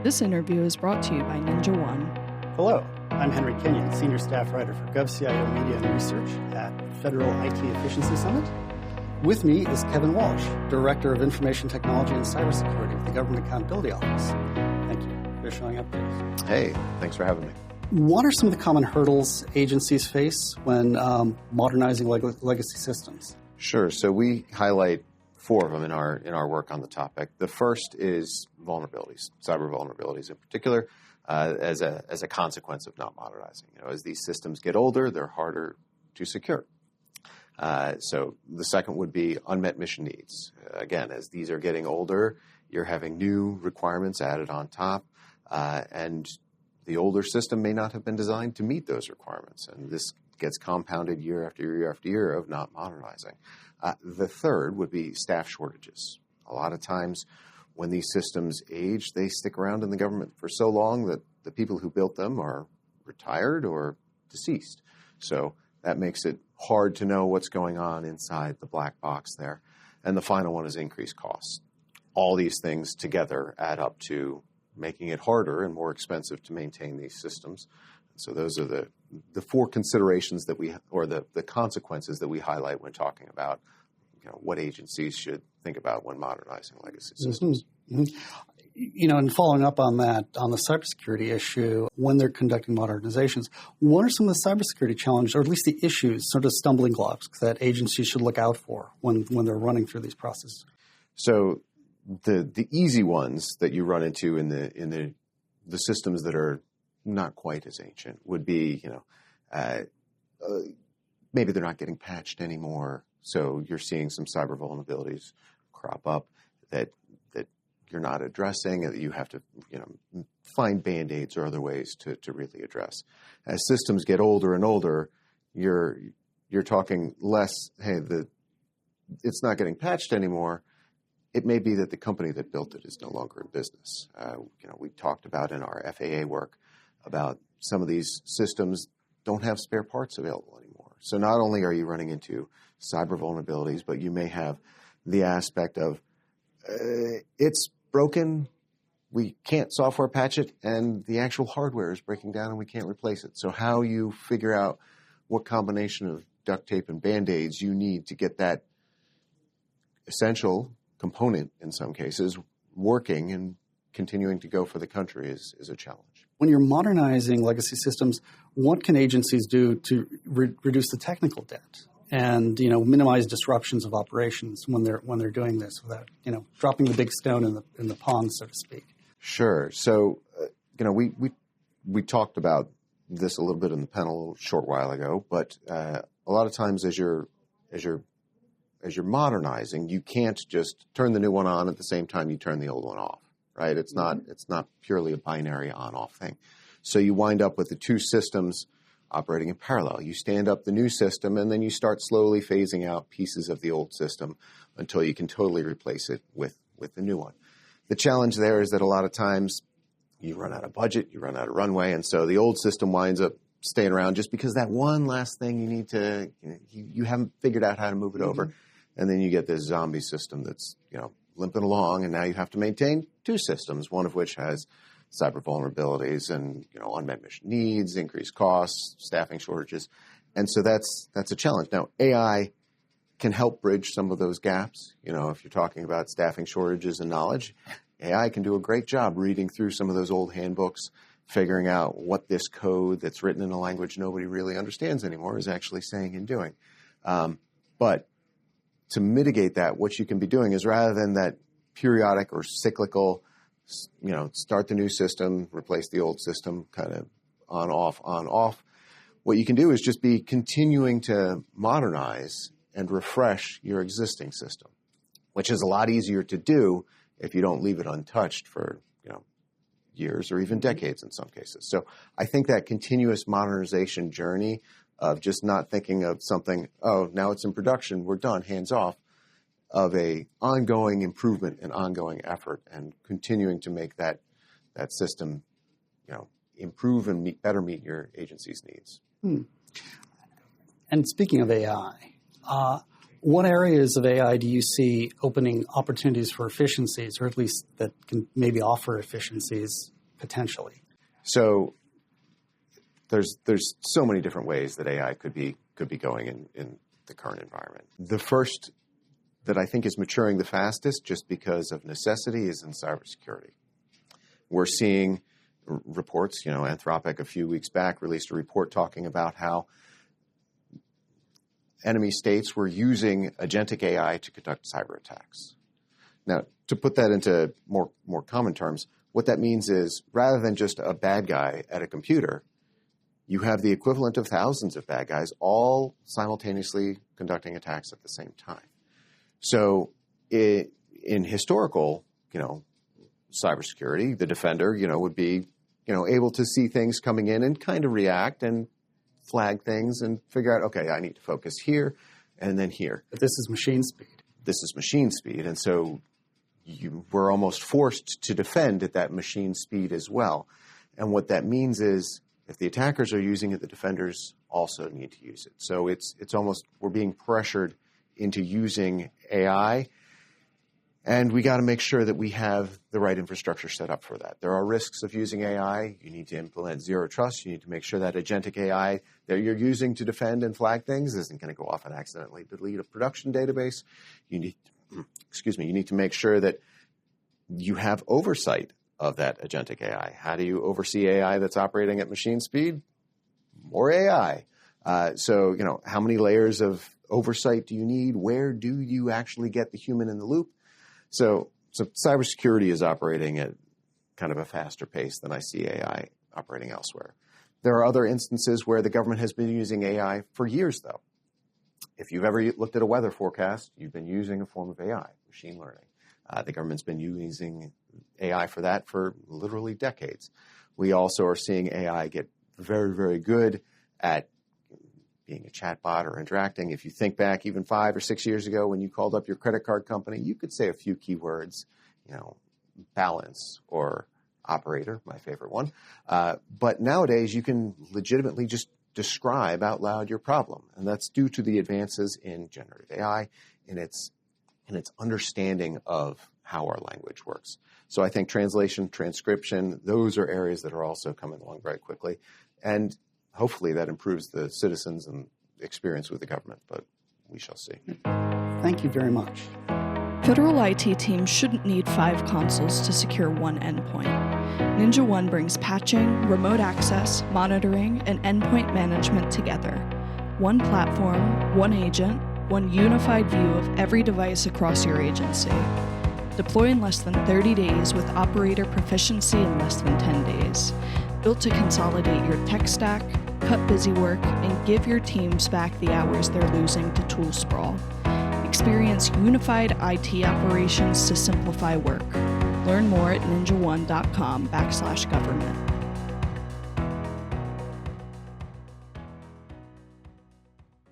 This interview is brought to you by Ninja One. Hello, I'm Henry Kenyon, Senior Staff Writer for GovCIO Media and Research at Federal IT Efficiency Summit. With me is Kevin Walsh, Director of Information Technology and Cybersecurity with the Government Accountability Office. Thank you for showing up today. Hey, thanks for having me. What are some of the common hurdles agencies face when modernizing legacy systems? Sure. So we highlight four of them in our work on the topic. The first is vulnerabilities, cyber vulnerabilities in particular, as a consequence of not modernizing. As these systems get older, they're harder to secure. So the second would be unmet mission needs. Again, as these are getting older, you're having new requirements added on top, and the older system may not have been designed to meet those requirements, and this gets compounded year after year after year of not modernizing. The third would be staff shortages. A lot of times when these systems age, they stick around in the government for so long that the people who built them are retired or deceased. So that makes it hard to know what's going on inside the black box there. And the final one is increased costs. All these things together add up to making it harder and more expensive to maintain these systems. So those are the four considerations that the consequences that we highlight when talking about what agencies should think about when modernizing legacy systems. Mm-hmm. And following up on that, on the cybersecurity issue, when they're conducting modernizations, what are some of the cybersecurity challenges, or at least the issues, sort of stumbling blocks that agencies should look out for when they're running through these processes? So the easy ones that you run into in the systems that are not quite as ancient would be, maybe they're not getting patched anymore. So you're seeing some cyber vulnerabilities crop up that you're not addressing, and that you have to find Band-Aids or other ways to really address. As systems get older and older, you're talking less, hey, it's not getting patched anymore. It may be that the company that built it is no longer in business. We talked about in our FAA work about some of these systems don't have spare parts available anymore. So not only are you running into cyber vulnerabilities, but you may have the aspect of it's broken, we can't software patch it, and the actual hardware is breaking down and we can't replace it. So how you figure out what combination of duct tape and Band-Aids you need to get that essential component, in some cases, working and continuing to go for the country is a challenge. When you're modernizing legacy systems, what can agencies do to reduce the technical debt and minimize disruptions of operations when they're doing this without dropping the big stone in the pond, so to speak? Sure. So we talked about this a little bit in the panel a short while ago, but a lot of times as you're modernizing, you can't just turn the new one on at the same time you turn the old one off, right? It's not purely a binary on-off thing. So you wind up with the two systems operating in parallel. You stand up the new system, and then you start slowly phasing out pieces of the old system until you can totally replace it with the new one. The challenge there is that a lot of times you run out of budget, you run out of runway, and so the old system winds up staying around just because that one last thing you need to, you haven't figured out how to move it over. And then you get this zombie system that's, limping along, and now you have to maintain two systems, one of which has cyber vulnerabilities and, unmet mission needs, increased costs, staffing shortages. And so that's a challenge. Now, AI can help bridge some of those gaps. If you're talking about staffing shortages and knowledge, AI can do a great job reading through some of those old handbooks, figuring out what this code that's written in a language nobody really understands anymore is actually saying and doing. But to mitigate that, what you can be doing is, rather than that periodic or cyclical, start the new system, replace the old system, kind of on, off. What you can do is just be continuing to modernize and refresh your existing system, which is a lot easier to do if you don't leave it untouched for, years or even decades in some cases. So I think that continuous modernization journey of just not thinking of something, oh, now it's in production, we're done, hands off, of a ongoing improvement and ongoing effort, and continuing to make that system, improve and better meet your agency's needs. And speaking of AI, What areas of AI do you see opening opportunities for efficiencies, or at least that can maybe offer efficiencies potentially? So there's so many different ways that AI could be going in the current environment. The first that I think is maturing the fastest, just because of necessity, is in cybersecurity. We're seeing reports, Anthropic a few weeks back released a report talking about how enemy states were using agentic AI to conduct cyber attacks. Now, to put that into more common terms, what that means is rather than just a bad guy at a computer, you have the equivalent of thousands of bad guys all simultaneously conducting attacks at the same time. So in historical, cybersecurity, the defender, would be, able to see things coming in and kind of react and flag things and figure out, okay, I need to focus here and then here. But this is machine speed. This is machine speed. And so you were almost forced to defend at that machine speed as well. And what that means is if the attackers are using it, the defenders also need to use it. So it's almost, we're being pressured into using AI, and we got to make sure that we have the right infrastructure set up for that. There are risks of using AI. You need to implement zero trust. You need to make sure that agentic AI that you're using to defend and flag things isn't going to go off and accidentally delete a production database. You need to make sure that you have oversight of that agentic AI. How do you oversee AI that's operating at machine speed? More AI. So how many layers of oversight do you need? Where do you actually get the human in the loop? So cybersecurity is operating at kind of a faster pace than I see AI operating elsewhere. There are other instances where the government has been using AI for years, though. If you've ever looked at a weather forecast, you've been using a form of AI, machine learning. The government's been using AI for that for literally decades. We also are seeing AI get very, very good at being a chatbot or interacting. If you think back even 5 or 6 years ago when you called up your credit card company, you could say a few keywords, balance or operator, my favorite one. But nowadays you can legitimately just describe out loud your problem. And that's due to the advances in generative AI and its understanding of how our language works. So I think translation, transcription, those are areas that are also coming along very quickly. And hopefully that improves the citizens and experience with the government, but we shall see. Thank you very much. Federal IT teams shouldn't need 5 consoles to secure one endpoint. Ninja One brings patching, remote access, monitoring, and endpoint management together. One platform, one agent, one unified view of every device across your agency. Deploy in less than 30 days with operator proficiency in less than 10 days. Built to consolidate your tech stack, cut busy work, and give your teams back the hours they're losing to tool sprawl. Experience unified IT operations to simplify work. Learn more at ninjaone.com/government.